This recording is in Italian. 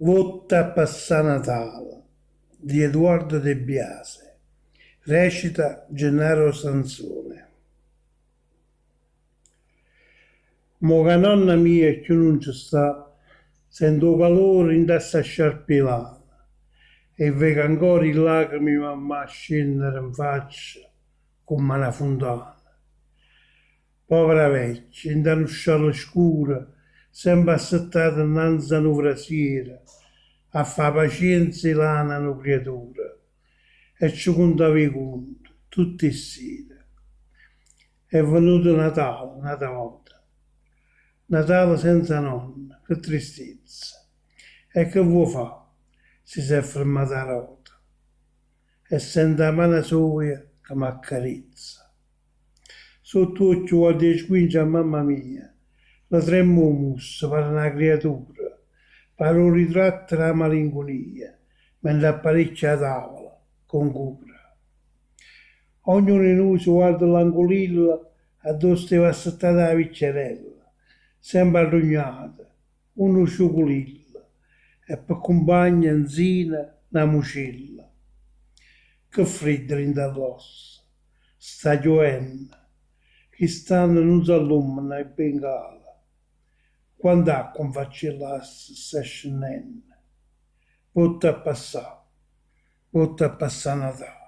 Votta passa Natale di Edoardo De Biase. Recita Gennaro Sansone. Mo che nonna mia che non ci sta, sento calore in testa sciarpilata e vedo ancora i lacrime mamma scendere in faccia come una fontana. Povera vecchia, in un'uscita scura, sempre assettata innanzi a una frasiera, a fare pazienza e lana a una creatura, e ci contava i conti, tutti insieme. È venuto Natale, un'altra volta. Natale senza nonna, che tristezza. E che vuoi fare? Si è fermata la rota e sente la mano sua che mi accarezza. Sotto occhio guarda e squince a mamma mia, la tremmo mussa per una creatura, per un ritratto della malinconia, mentre apparecchia a tavola, con cura. Ognuno di noi si guarda l'angolilla dove stava assettata la vecchierella, sempre arrugnata, uno sciucolilla, e per compagna enzina una mucilla. Che freddo dall'osso, sta giovendo, che stanno non si alluminano e bengala. Quando acqua faccia sta scendendo, votta a passare Natale.